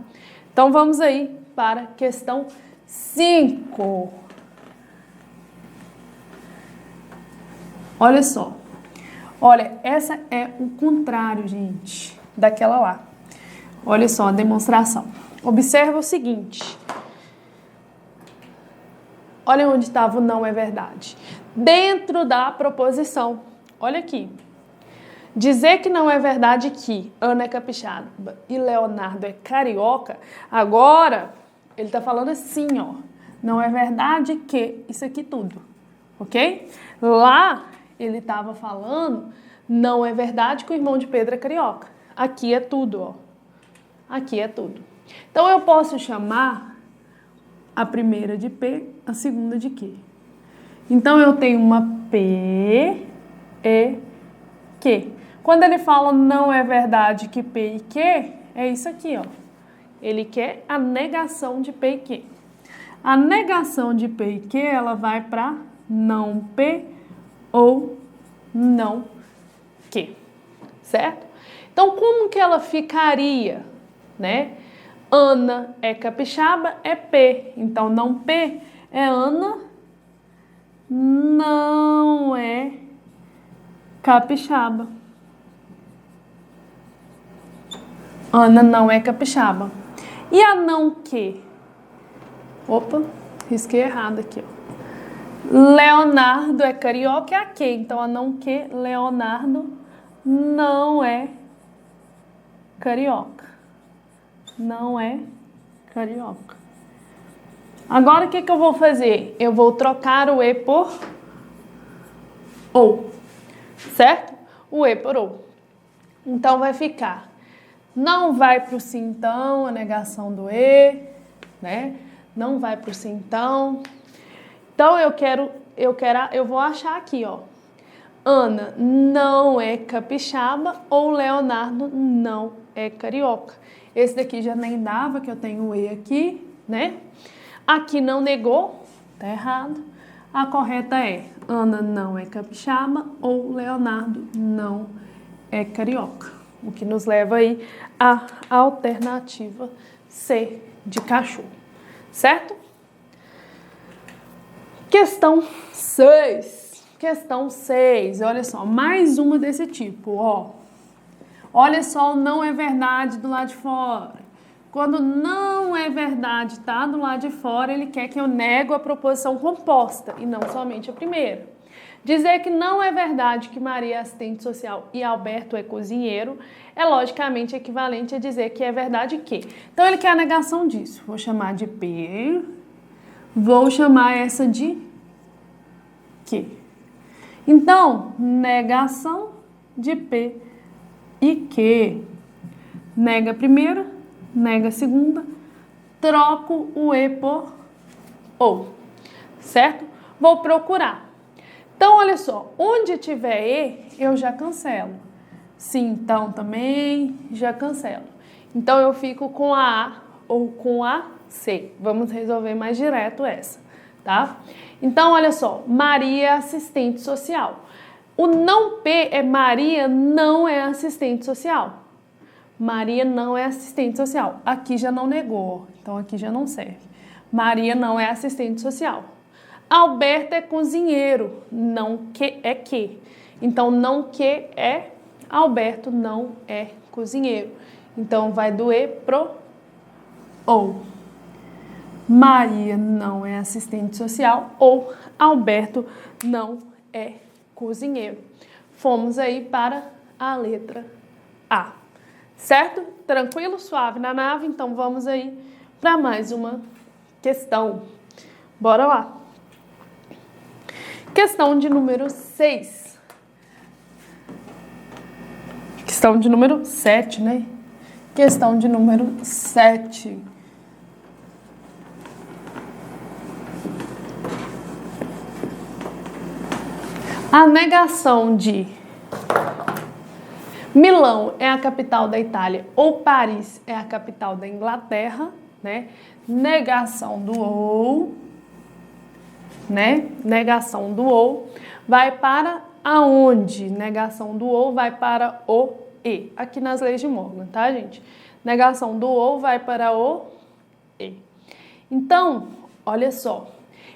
Speaker 1: Então, vamos aí para a questão 5. Olha só. Olha, essa é o contrário, gente, daquela lá. Olha só a demonstração. Observa o seguinte. Olha onde estava o não é verdade. Dentro da proposição. Olha aqui. Dizer que não é verdade que Ana é capixaba e Leonardo é carioca, agora ele está falando assim, ó. Não é verdade que isso aqui tudo, ok? Lá ele estava falando, não é verdade que o irmão de Pedro é carioca. Aqui é tudo, ó. Aqui é tudo. Então eu posso chamar a primeira de P, a segunda de Q. Então eu tenho uma P e Q. Quando ele fala não é verdade que P e Q, é isso aqui, ó. Ele quer a negação de P e Q. A negação de P e Q, ela vai para não P ou não Q, certo? Então, como que ela ficaria, né? Ana é capixaba, é P. Então, não P é Ana, não é capixaba. Ana não é capixaba. E a não que? Opa, risquei errado aqui, ó. Leonardo é carioca, é a que. Então, a não que, Leonardo não é carioca. Não é carioca. Agora, o que eu vou fazer? Eu vou trocar o E por ou, certo? O E por ou. Então, vai ficar, não vai para o sim, então, a negação do E, né? Não vai para o sim, então. Então, eu vou achar aqui, ó. Ana não é capixaba ou Leonardo não é carioca. Esse daqui já nem dava, que eu tenho o E aqui, né? Aqui não negou, tá errado. A correta é Ana não é capixaba ou Leonardo não é carioca. O que nos leva aí à alternativa C de cachorro, certo? Questão 6. Questão 6, olha só, mais uma desse tipo, ó. Olha só, o não é verdade do lado de fora. Quando não é verdade, tá do lado de fora, ele quer que eu nego a proposição composta e não somente a primeira. Dizer que não é verdade que Maria é assistente social e Alberto é cozinheiro é logicamente equivalente a dizer que é verdade que. Então, ele quer a negação disso. Vou chamar de P, vou chamar essa de Q. Então, negação de P e Q. nega a primeira, nega a segunda, troco o E por ou, certo? Vou procurar. Então, olha só, onde tiver E, eu já cancelo. Sim, então também já cancelo. Então, eu fico com a A ou com a C. Vamos resolver mais direto essa, tá? Então, olha só, Maria é assistente social. O não P é Maria não é assistente social. Maria não é assistente social. Aqui já não negou, então aqui já não serve. Maria não é assistente social. Alberto é cozinheiro, não que é que. Então, não que é Alberto não é cozinheiro. Então, vai do E pro ou. Maria não é assistente social ou Alberto não é cozinheiro. Fomos aí para a letra A. Certo? Tranquilo? Suave na nave? Então, vamos aí para mais uma questão. Bora lá. Questão de número 6. Questão de número 7, né? Questão de número 7. A negação de Milão é a capital da Itália ou Paris é a capital da Inglaterra, né? Negação do ou, né? Negação do ou vai para aonde? Negação do ou vai para o E. Aqui nas leis de Morgan, tá, gente? Negação do ou vai para o E. Então, olha só.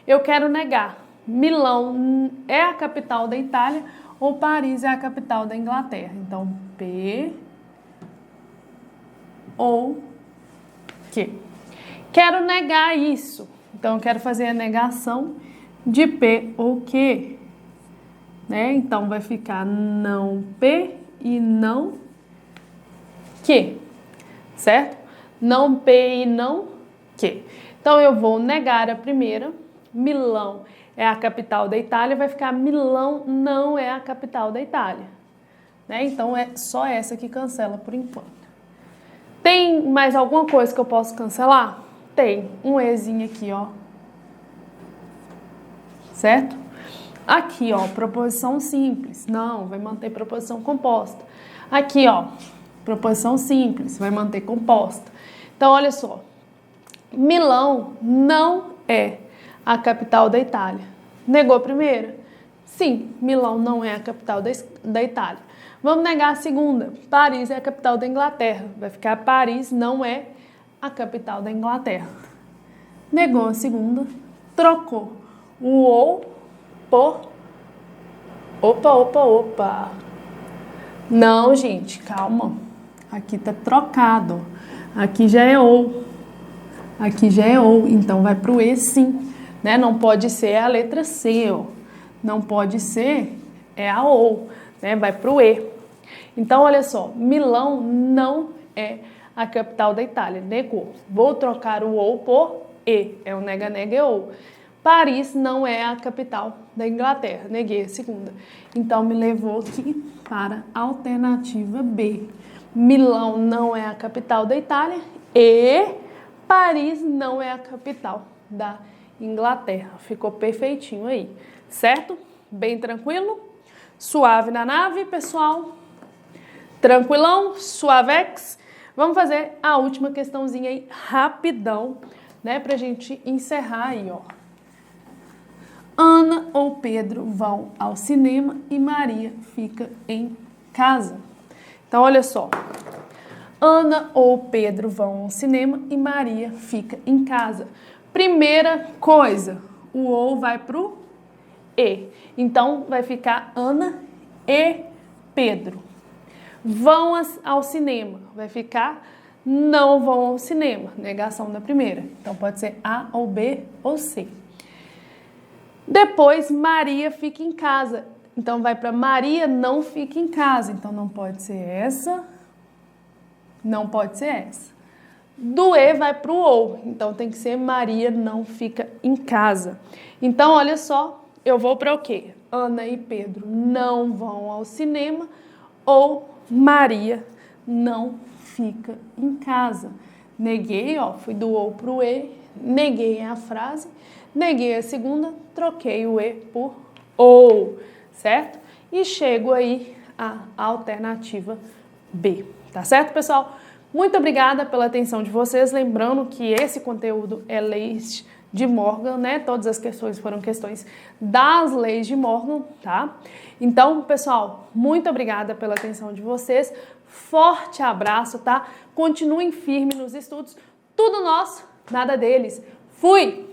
Speaker 1: Eu quero negar. Milão é a capital da Itália ou Paris é a capital da Inglaterra. Então, P ou Q. Quero negar isso. Então, eu quero fazer a negação de P ou Q. Né? Então, vai ficar não P e não Q. Certo? Não P e não Q. Então, eu vou negar a primeira. Milão é a capital da Itália, vai ficar Milão não é a capital da Itália. Né? Então, é só essa que cancela por enquanto. Tem mais alguma coisa que eu posso cancelar? Tem. Um Ezinho aqui, ó. Certo? Aqui, ó, proposição simples. Não, vai manter proposição composta. Aqui, ó, proposição simples, vai manter composta. Então, olha só. Milão não é a capital da Itália. Negou a primeira? Sim, Milão não é a capital da Itália. Vamos negar a segunda. Paris é a capital da Inglaterra. Vai ficar Paris não é a capital da Inglaterra. Negou a segunda. Trocou o ou por... Opa. Não, gente, calma. Aqui tá trocado. Aqui já é ou. Aqui já é ou. Então vai pro E sim. Né? Não pode ser a letra C, ó. Não pode ser a ou, né? Vai para o E. Então, olha só, Milão não é a capital da Itália, negou. Vou trocar o ou por E, é o nega-nega e ou. Paris não é a capital da Inglaterra, neguei a segunda. Então, me levou aqui para a alternativa B. Milão não é a capital da Itália e Paris não é a capital da Inglaterra. Ficou perfeitinho aí, certo? Bem tranquilo? Suave na nave, pessoal? Tranquilão? Suavex? Vamos fazer a última questãozinha aí, rapidão, né? Pra gente encerrar aí, ó. Ana ou Pedro vão ao cinema e Maria fica em casa. Então, olha só. Ana ou Pedro vão ao cinema e Maria fica em casa. Primeira coisa, o ou vai pro E. Então, vai ficar Ana e Pedro. Vão ao cinema. Vai ficar não vão ao cinema. Negação da primeira. Então, pode ser A ou B ou C. Depois, Maria fica em casa. Então, vai para Maria não fica em casa. Então, não pode ser essa. Não pode ser essa. Do E vai para o ou, então tem que ser Maria não fica em casa. Então, olha só, eu vou para o quê? Ana e Pedro não vão ao cinema ou Maria não fica em casa. Neguei, ó, fui do ou pro e, neguei a frase, neguei a segunda, troquei o e por ou, certo? E chego aí à alternativa B, tá certo, pessoal? Muito obrigada pela atenção de vocês, lembrando que esse conteúdo é leis de Morgan, né? Todas as questões foram questões das leis de Morgan, tá? Então, pessoal, muito obrigada pela atenção de vocês, forte abraço, tá? Continuem firmes nos estudos, tudo nosso, nada deles. Fui!